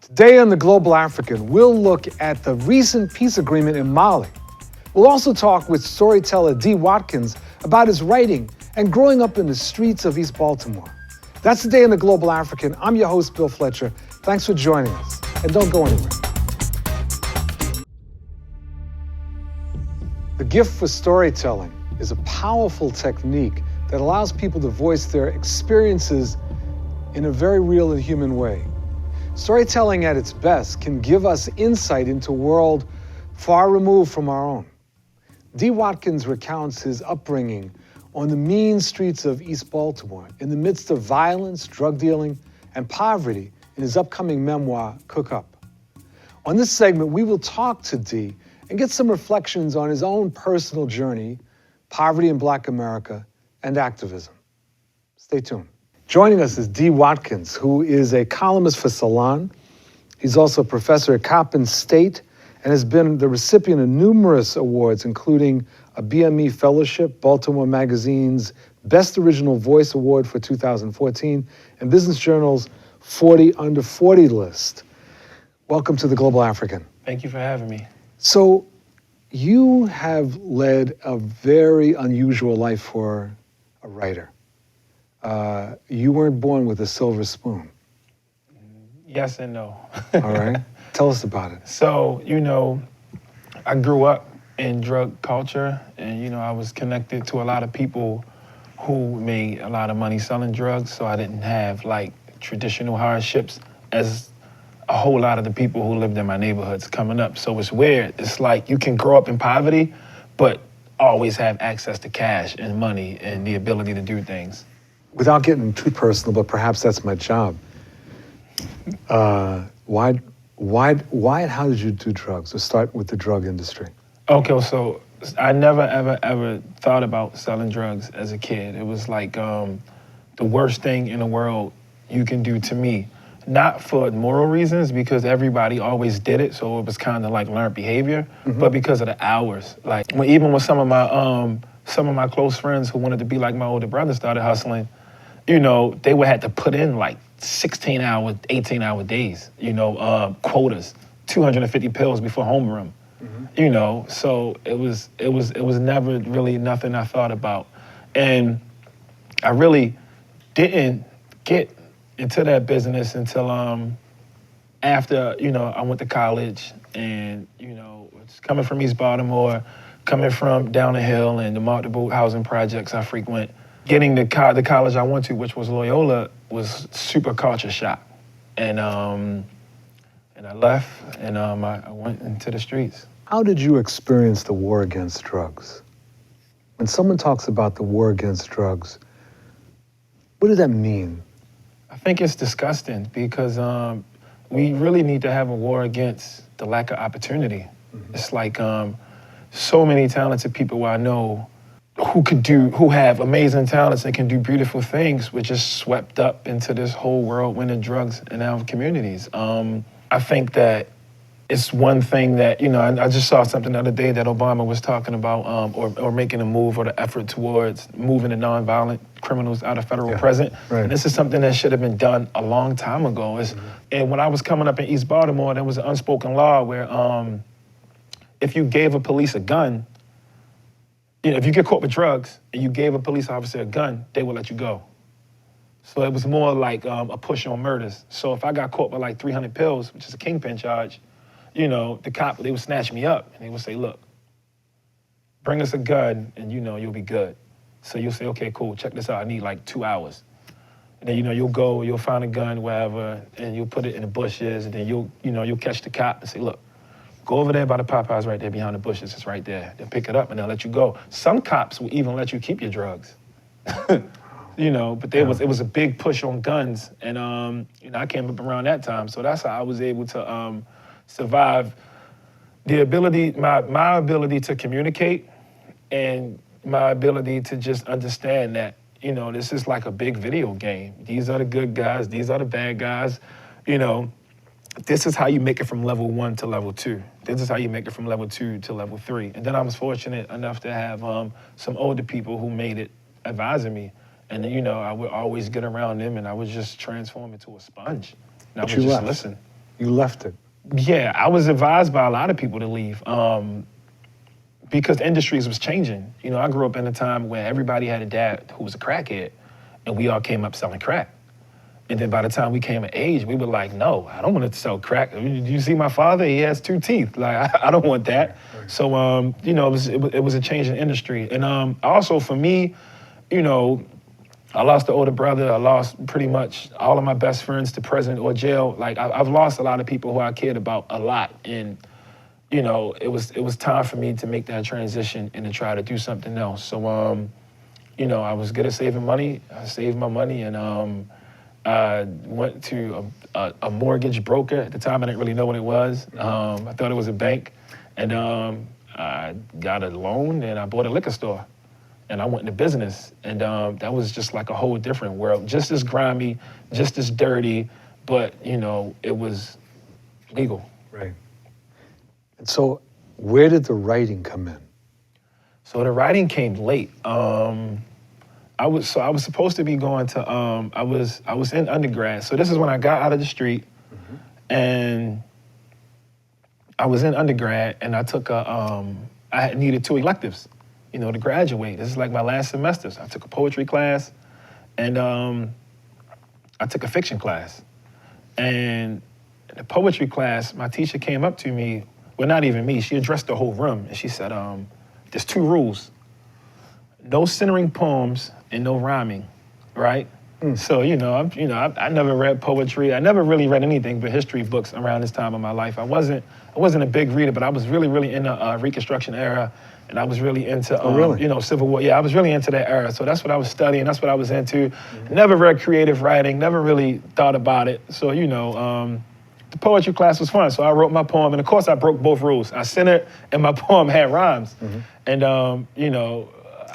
Today on The Global African, we'll look at the recent peace agreement in Mali. We'll also talk with storyteller D. Watkins about his writing and growing up in the streets of East Baltimore. That's Today on The Global African. I'm your host, Bill Fletcher. Thanks for joining us, and don't go anywhere. The gift for storytelling is a powerful technique that allows people to voice their experiences in a very real and human way. Storytelling at its best can give us insight into a world far removed from our own. D. Watkins recounts his upbringing on the mean streets of East Baltimore in the midst of violence, drug dealing, and poverty in his upcoming memoir, Cook Up. On this segment, we will talk to D and get some reflections on his own personal journey, poverty in Black America, and activism. Stay tuned. Joining us is D. Watkins, who is a columnist for Salon. He's also a professor at Coppin State and has been the recipient of numerous awards, including a BME Fellowship, Baltimore Magazine's Best Original Voice Award for 2014, and Business Journal's 40 Under 40 list. Welcome to The Global African. Thank you for having me. So you have led a very unusual life for a writer. You weren't born with a silver spoon. Yes and no. All right. Tell us about it. So, I grew up in drug culture and, I was connected to a lot of people who made a lot of money selling drugs. So I didn't have like traditional hardships as a whole lot of the people who lived in my neighborhoods coming up. So it's weird. It's like you can grow up in poverty, but always have access to cash and money and the ability to do things. Without getting too personal, but perhaps that's my job. Why and how did you do drugs? Let's start with the drug industry. Okay, so I never, ever thought about selling drugs as a kid. It was like the worst thing in the world you can do to me. Not for moral reasons, because everybody always did it, so it was kind of like learned behavior, but because of the hours. Like even when some of my close friends who wanted to be like my older brother started hustling, they would have to put in like 16-hour, 18-hour days, quotas, 250 pills before homeroom, so it was never really nothing I thought about. And I really didn't get into that business until after, I went to college and, coming from East Baltimore, coming from down the hill and the multiple housing projects I frequent, getting the college I went to, which was Loyola, was super culture shock. And I left and I went into the streets. How did you experience the war against drugs? When someone talks about the war against drugs, what does that mean? I think it's disgusting because we really need to have a war against the lack of opportunity. It's like so many talented people I know who have amazing talents and can do beautiful things, were just swept up into this whole whirlwind of drugs in our communities. I think that it's one thing that, I just saw something the other day that Obama was talking about, or making a move or the effort towards moving the nonviolent criminals out of federal prison. Right. And this is something that should have been done a long time ago. And when I was coming up in East Baltimore, there was an unspoken law where if you gave a police a gun, if you get caught with drugs and you gave a police officer a gun, they will let you go. So it was more like a push on murders. So if I got caught with like 300 pills, which is a kingpin charge, the cop, they would snatch me up and they would say, look, bring us a gun and you'll be good. So you'll say, okay, cool, check this out, I need like 2 hours. And then, you'll go, you'll find a gun, wherever, and you'll put it in the bushes, and then you'll catch the cop and say, look, go over there by the Popeyes right there behind the bushes, it's right there. They'll pick it up and they'll let you go. Some cops will even let you keep your drugs. But it was a big push on guns, and I came up around that time, so that's how I was able to survive. My ability to communicate and my ability to just understand that, this is like a big video game. These are the good guys, these are the bad guys, This is how you make it from level 1 to level 2. This is how you make it from level 2 to level 3. And then I was fortunate enough to have some older people who made it advising me. And I would always get around them and I would just transform into a sponge. And I would just listen. You left it. Yeah, I was advised by a lot of people to leave because the industries was changing. You know, I grew up in a time where everybody had a dad who was a crackhead, and we all came up selling crack. And then by the time we came of age, we were like, no, I don't want to sell crack. Do you see my father? He has 2 teeth. Like, I don't want that. Right. So, you know, it was a change in industry. And also for me, you know, I lost an older brother. I lost pretty much all of my best friends to prison or jail. Like, I've lost a lot of people who I cared about a lot. And, you know, it was time for me to make that transition and to try to do something else. So, you know, I was good at saving money. I saved my money, and I went to a mortgage broker. At the time, I didn't really know what it was. I thought it was a bank. And I got a loan, and I bought a liquor store. And I went into business. And that was just like a whole different world. Just as grimy, just as dirty, but, you know, it was legal. Right. And so where did the writing come in? So the writing came late. I was supposed to be going to I was in undergrad. So this is when I got out of the street, and I was in undergrad, and I took I had needed 2 electives, you know, to graduate. This is like my last semester. So I took a poetry class, and I took a fiction class. And in the poetry class, my teacher came up to me, well, not even me, she addressed the whole room, and she said, there's 2 rules. No centering poems and no rhyming, right? So, you know, I never read poetry. I never really read anything but history books around this time of my life. I wasn't a big reader, but I was really in the Reconstruction era, and I was really into, you know, Civil War. Yeah, I was really into that era. So that's what I was studying. That's what I was into. Never read creative writing. Never really thought about it. So, you know, the poetry class was fun. So I wrote my poem, and of course I broke both rules. I centered, and my poem had rhymes. And, you know,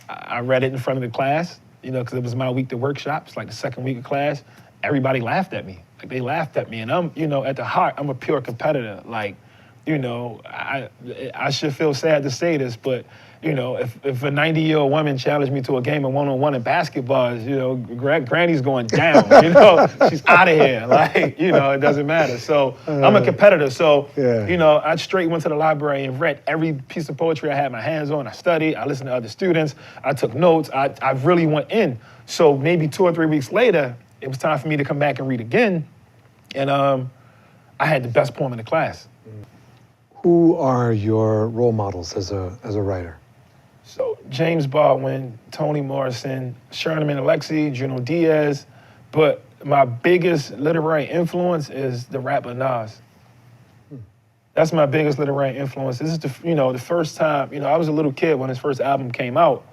I read it in front of the class, you know, because it was my week to workshops, like the second week of class. Everybody laughed at me. Like, they laughed at me. And I'm, you know, at the heart, I'm a pure competitor. Like, you know, I should feel sad to say this, but, you know, if a 90-year-old woman challenged me to a game of one-on-one in basketball, you know, Granny's going down, you know, she's out of here. Like, you know, it doesn't matter. So I'm a competitor. So, you know, I straight went to the library and read every piece of poetry I had my hands on. I studied, I listened to other students, I took notes, I really went in. So maybe 2 or 3 weeks later, it was time for me to come back and read again. And I had the best poem in the class. Who are your role models as a writer? So James Baldwin, Toni Morrison, Sherman Alexie, Junot Diaz, but my biggest literary influence is the rapper Nas. That's my biggest literary influence. This is the first time, you know, I was a little kid when his first album came out,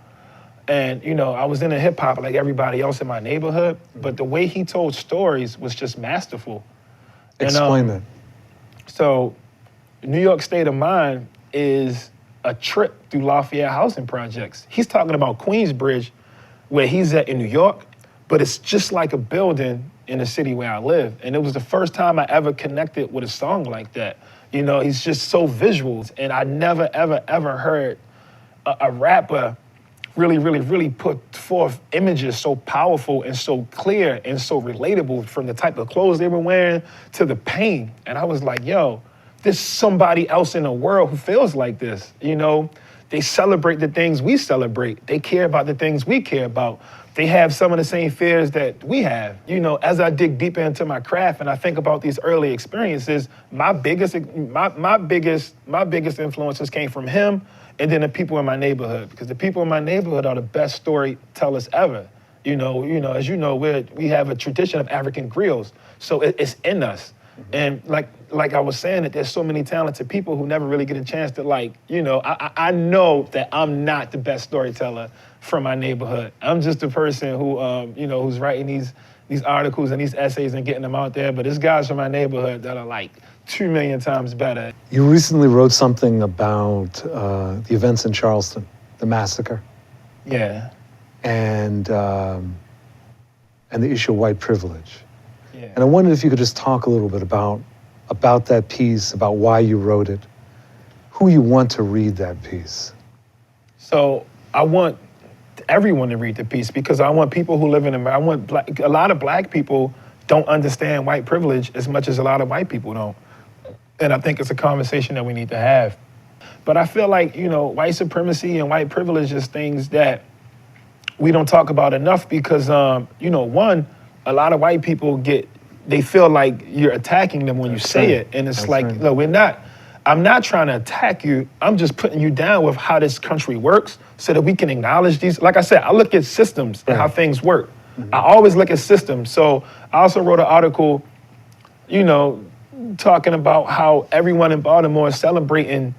and, you know, I was into hip hop like everybody else in my neighborhood, but the way he told stories was just masterful. Explain that. So New York State of Mind is a trip through Lafayette housing projects. He's talking about Queensbridge, where he's at in New York, but it's just like a building in the city where I live. And it was the first time I ever connected with a song like that. You know, he's just so visual. And I never, ever heard a rapper really put forth images so powerful and so clear and so relatable, from the type of clothes they were wearing to the pain. And I was like, yo, there's somebody else in the world who feels like this. You know, they celebrate the things we celebrate. They care about the things we care about. They have some of the same fears that we have. You know, as I dig deeper into my craft and I think about these early experiences, my biggest influences came from him, and then the people in my neighborhood, because the people in my neighborhood are the best storytellers ever. You know, as you know, we have a tradition of African griots, so it's in us. And like I was saying, that there's so many talented people who never really get a chance to, like, you know, I know that I'm not the best storyteller from my neighborhood. I'm just a person who, you know, who's writing these articles and these essays and getting them out there. But there's guys from my neighborhood that are like 2 million times better. You recently wrote something about the events in Charleston, the massacre. Yeah. And the issue of white privilege. Yeah. And I wondered if you could just talk a little bit about that piece, about why you wrote it, who you want to read that piece. So I want everyone to read the piece, because I want people who live in America, a lot of black people don't understand white privilege as much as a lot of white people don't. And I think it's a conversation that we need to have. But I feel like, white supremacy and white privilege is things that we don't talk about enough because, one, a lot of white people they feel like you're attacking them when you say it. And it's like, no, I'm not trying to attack you. I'm just putting you down with how this country works so that we can acknowledge these. Like I said, I look at systems and how things work. I always look at systems. So I also wrote an article, talking about how everyone in Baltimore is celebrating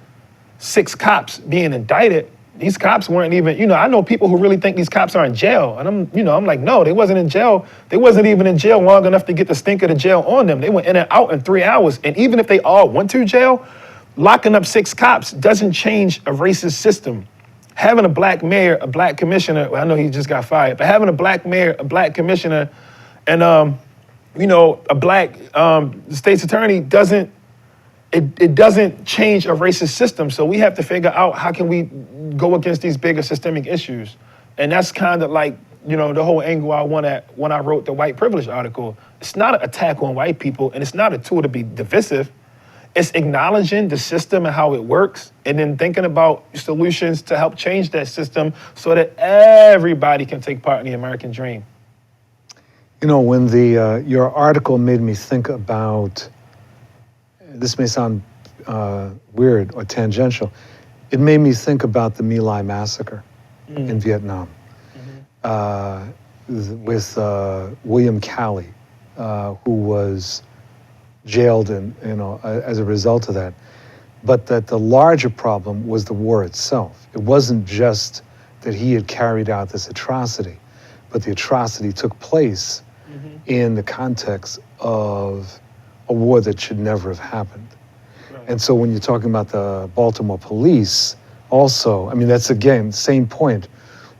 6 cops being indicted. These cops weren't even, I know people who really think these cops are in jail. And I'm like, no, they wasn't in jail. They wasn't even in jail long enough to get the stink of the jail on them. They went in and out in 3 hours. And even if they all went to jail, locking up 6 cops doesn't change a racist system. Having a black mayor, a black commissioner, well, I know he just got fired, but having a black mayor, a black commissioner, and a black state's attorney doesn't change a racist system. So we have to figure out how can we go against these bigger systemic issues. And that's kind of like, the whole angle I went at when I wrote the white privilege article. It's not an attack on white people, and it's not a tool to be divisive. It's acknowledging the system and how it works, and then thinking about solutions to help change that system so that everybody can take part in the American dream. When your article made me think about, this may sound weird or tangential, it made me think about the My Lai massacre in Vietnam with William Calley, who was jailed as a result of that. But that the larger problem was the war itself. It wasn't just that he had carried out this atrocity, but the atrocity took place in the context of a war that should never have happened. Right. And so when you're talking about the Baltimore police, also, that's again, same point,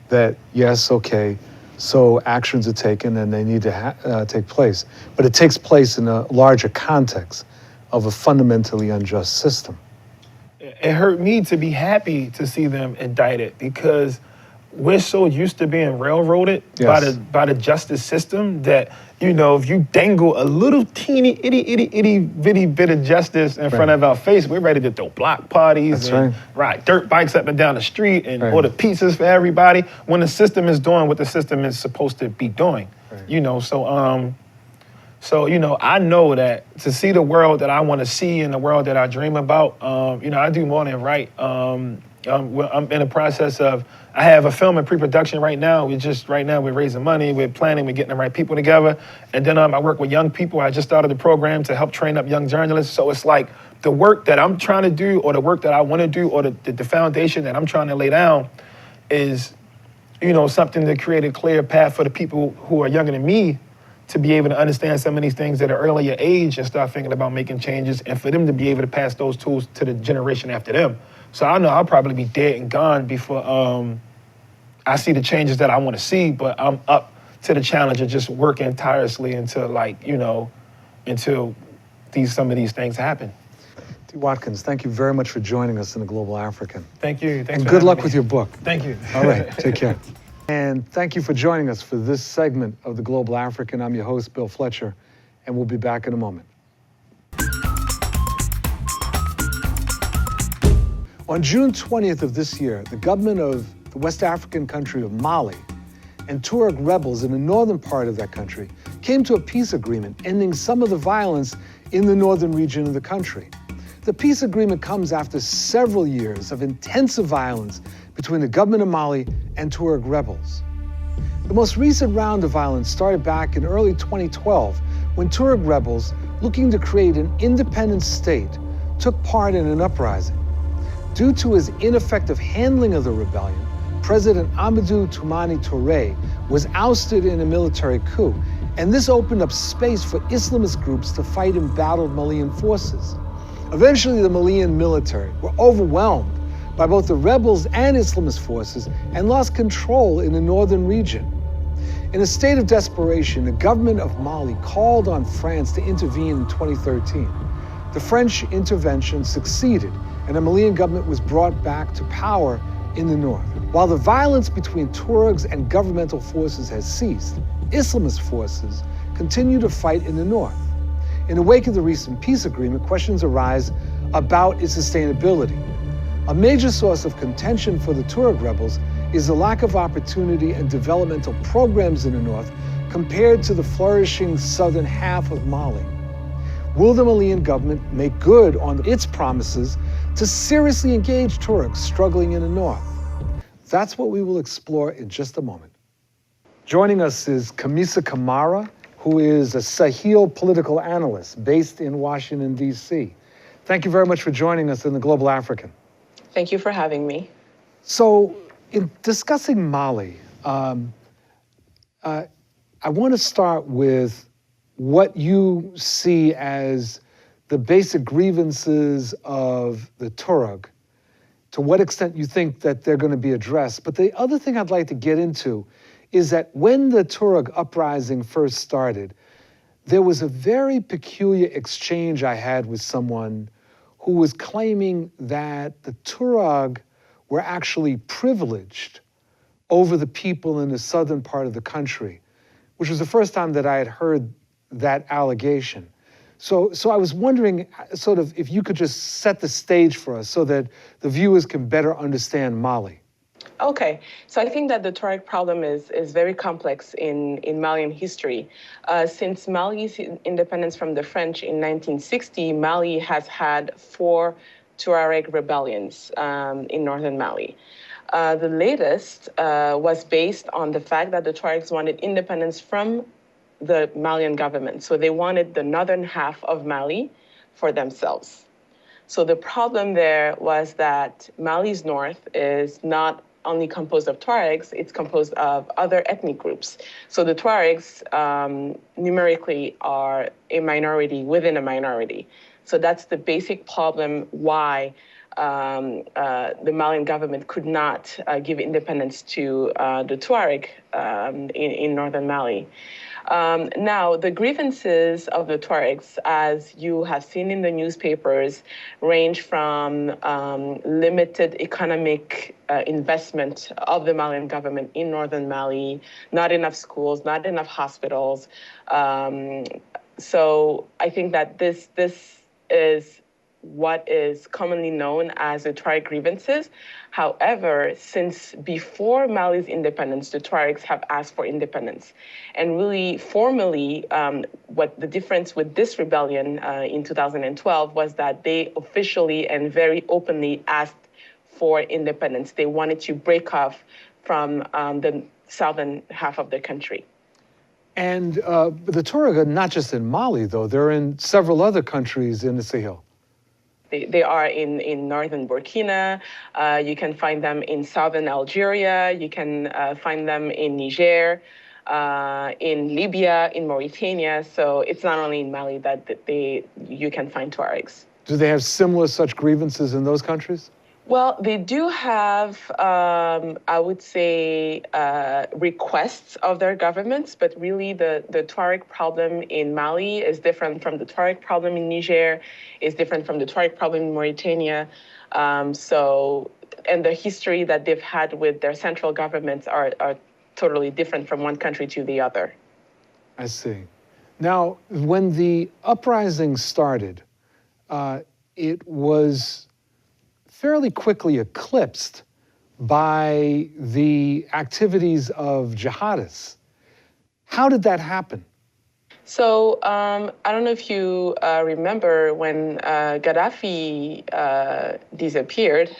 that yes, okay, so actions are taken and they need to take place. But it takes place in a larger context of a fundamentally unjust system. It hurt me to be happy to see them indicted because we're so used to being railroaded by the justice system that, if you dangle a little teeny itty bitty bit of justice in front of our face, we're ready to throw block parties and ride dirt bikes up and down the street and order pizzas for everybody when the system is doing what the system is supposed to be doing. So I know that to see the world that I want to see and the world that I dream about, I do more than write. I'm in the process of, I have a film in pre-production right now. We're raising money, we're planning, we're getting the right people together. And then I work with young people. I just started a program to help train up young journalists. So it's like the work that I'm trying to do or the work that I want to do or the foundation that I'm trying to lay down is, something to create a clear path for the people who are younger than me to be able to understand some of these things at an earlier age and start thinking about making changes and for them to be able to pass those tools to the generation after them. So I know I'll probably be dead and gone before I see the changes that I want to see, but I'm up to the challenge of just working tirelessly until some of these things happen. D. Watkins, thank you very much for joining us in The Global African. Thank you. Thanks and good luck with your book. Thank you. All right, take care. And thank you for joining us for this segment of The Global African. I'm your host, Bill Fletcher, and we'll be back in a moment. On June 20th of this year, the government of the West African country of Mali and Tuareg rebels in the northern part of that country came to a peace agreement ending some of the violence in the northern region of the country. The peace agreement comes after several years of intensive violence between the government of Mali and Tuareg rebels. The most recent round of violence started back in early 2012 when Tuareg rebels, looking to create an independent state, took part in an uprising. Due to his ineffective handling of the rebellion, President Amadou Toumani Touré was ousted in a military coup, and this opened up space for Islamist groups to fight embattled Malian forces. Eventually, the Malian military were overwhelmed by both the rebels and Islamist forces and lost control in the northern region. In a state of desperation, the government of Mali called on France to intervene in 2013. The French intervention succeeded, and the Malian government was brought back to power in the north. While the violence between Tuaregs and governmental forces has ceased, Islamist forces continue to fight in the north. In the wake of the recent peace agreement, questions arise about its sustainability. A major source of contention for the Tuareg rebels is the lack of opportunity and developmental programs in the north compared to the flourishing southern half of Mali. Will the Malian government make good on its promises to seriously engage Tuaregs struggling in the north? That's what we will explore in just a moment. Joining us is Kamisa Kamara, who is a Sahel political analyst based in Washington, D.C. Thank you very much for joining us in the Global African. Thank you for having me. So, in discussing Mali, I want to start with what you see as the basic grievances of the Tuareg, to what extent you think that they're going to be addressed. But the other thing I'd like to get into is that when the Tuareg uprising first started, there was a very peculiar exchange I had with someone who was claiming that the Tuareg were actually privileged over the people in the southern part of the country, which was the first time that I had heard that allegation. So I was wondering, sort of, if you could just set the stage for us so that the viewers can better understand Mali. Okay, so I think that the Tuareg problem is very complex in Malian history. Since Mali's independence from the French in 1960, Mali has had 4 Tuareg rebellions in northern Mali. The latest was based on the fact that the Tuaregs wanted independence from the Malian government. So they wanted the northern half of Mali for themselves. So the problem there was that Mali's north is not only composed of Tuaregs, it's composed of other ethnic groups. So the Tuaregs numerically are a minority within a minority. So that's the basic problem why the Malian government could not give independence to the Tuareg in northern Mali. Now, the grievances of the Tuaregs, as you have seen in the newspapers, range from limited economic investment of the Malian government in northern Mali, not enough schools, not enough hospitals. So I think that this is what is commonly known as the Tuareg grievances. However, since before Mali's independence, the Tuaregs have asked for independence. And really, formally, what the difference with this rebellion in 2012 was that they officially and very openly asked for independence. They wanted to break off from the southern half of the country. And the Tuareg are not just in Mali, though. They're in several other countries in the Sahel. They are in northern Burkina. You can find them in southern Algeria. You can find them in Niger, in Libya, in Mauritania. So it's not only in Mali that you can find Tuaregs. Do they have similar such grievances in those countries? Well, they do have, I would say, requests of their governments, but really the Tuareg problem in Mali is different from the Tuareg problem in Niger, is different from the Tuareg problem in Mauritania. And the history that they've had with their central governments are totally different from one country to the other. I see. Now, when the uprising started, it was fairly quickly eclipsed by the activities of jihadists. How did that happen? So I don't know if you remember when Gaddafi disappeared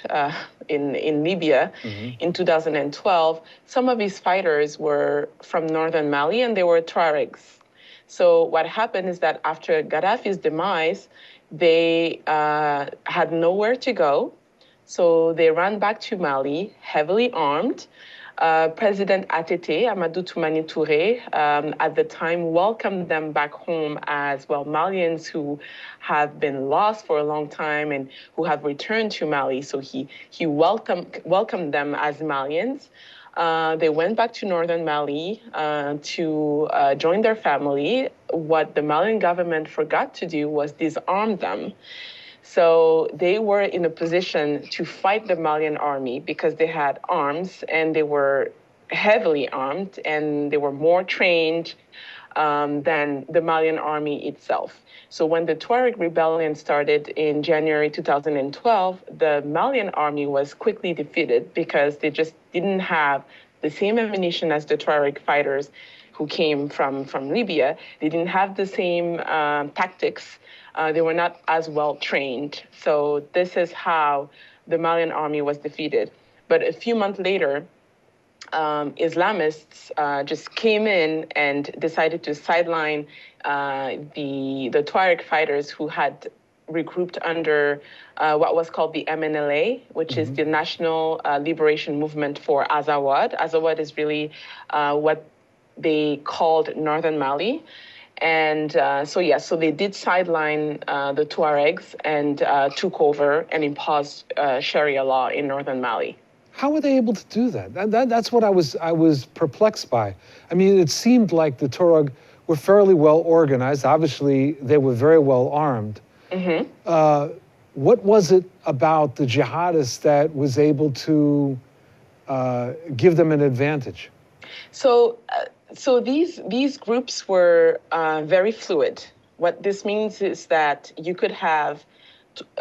in Libya in 2012, some of his fighters were from northern Mali and they were Tuaregs. So what happened is that after Gaddafi's demise, they had nowhere to go. So they ran back to Mali, heavily armed. President ATT, Amadou Toumani Touré, at the time welcomed them back home as, well, Malians who have been lost for a long time and who have returned to Mali. So he welcomed them as Malians. They went back to northern Mali to join their family. What the Malian government forgot to do was disarm them. So they were in a position to fight the Malian army because they had arms and they were heavily armed and they were more trained. than the Malian army itself. So when the Tuareg rebellion started in January 2012, the Malian army was quickly defeated because they just didn't have the same ammunition as the Tuareg fighters who came from Libya. They didn't have the same tactics. They were not as well trained. So this is how the Malian army was defeated. But a few months later, Islamists just came in and decided to sideline the Tuareg fighters who had regrouped under what was called the MNLA, which is the National Liberation Movement for Azawad. Azawad is really what they called Northern Mali. And so they did sideline the Tuaregs and took over and imposed Sharia law in Northern Mali. How were they able to do that? That's what I was perplexed by. I mean, it seemed like the Tuareg were fairly well organized. Obviously, they were very well armed. What was it about the jihadists that was able to give them an advantage? So these groups were very fluid. What this means is that you could have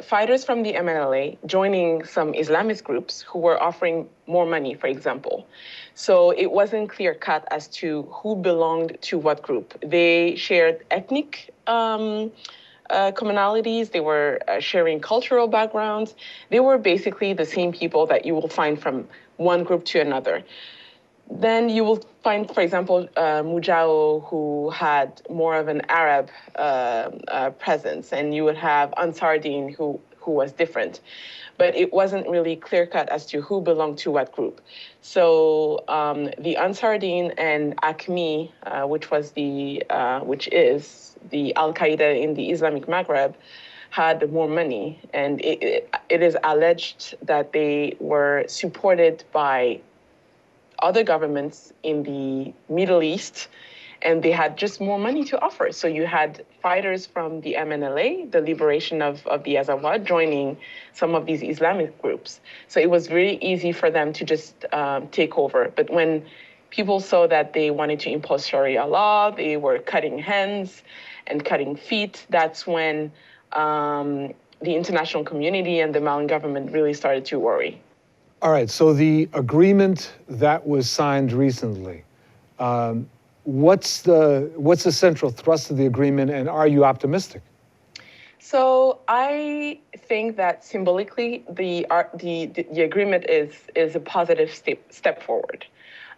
fighters from the MNLA joining some Islamist groups who were offering more money, for example. So it wasn't clear cut as to who belonged to what group. They shared ethnic commonalities. They were sharing cultural backgrounds. They were basically the same people that you will find from one group to another. Then you will find, for example, Mujao, who had more of an Arab presence, and you would have Ansar Deen, who was different. But it wasn't really clear-cut as to who belonged to what group. So the Ansar Deen and ACMI, which is the Al-Qaeda in the Islamic Maghreb, had more money. And it is alleged that they were supported by other governments in the Middle East, and they had just more money to offer. So you had fighters from the MNLA, the liberation of the Azawad, joining some of these Islamic groups. So it was very easy for them to just take over. But when people saw that they wanted to impose Sharia law, they were cutting hands and cutting feet, that's when the international community and the Malian government really started to worry. All right, so the agreement that was signed recently, what's the central thrust of the agreement, and are you optimistic? So I think that symbolically, the agreement is a positive step forward.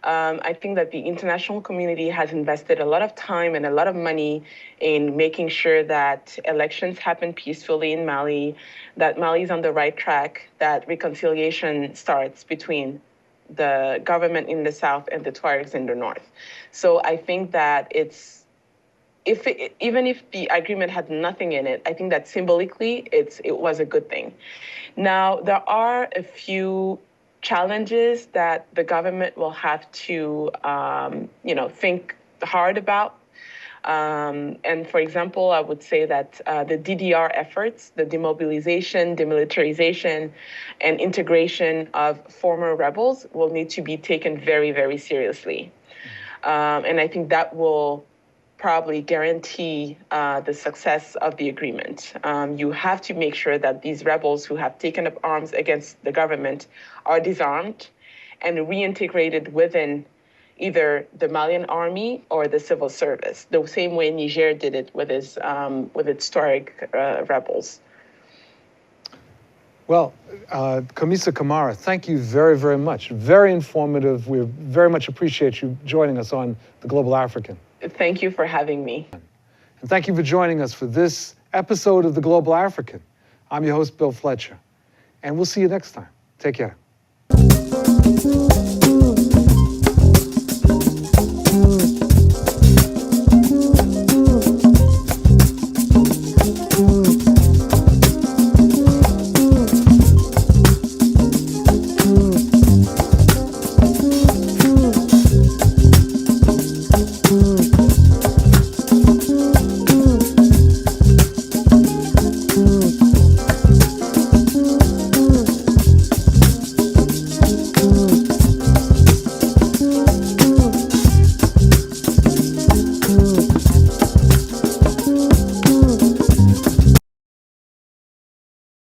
I think that the international community has invested a lot of time and a lot of money in making sure that elections happen peacefully in Mali, that Mali is on the right track, that reconciliation starts between the government in the south and the Tuaregs in the north. So I think that even if the agreement had nothing in it, I think that symbolically it was a good thing. Now, there are a few challenges that the government will have to, think hard about. And for example, I would say that the DDR efforts, the demobilization, demilitarization, and integration of former rebels will need to be taken very, very seriously. And I think that will probably guarantee the success of the agreement. You have to make sure that these rebels who have taken up arms against the government are disarmed and reintegrated within either the Malian army or the civil service, the same way Niger did it with its Tuareg rebels. Well, Kamisa Kamara, thank you very, very much. Very informative. We very much appreciate you joining us on The Global African. Thank you for having me. And thank you for joining us for this episode of The Global African. I'm your host, Bill Fletcher. And we'll see you next time. Take care.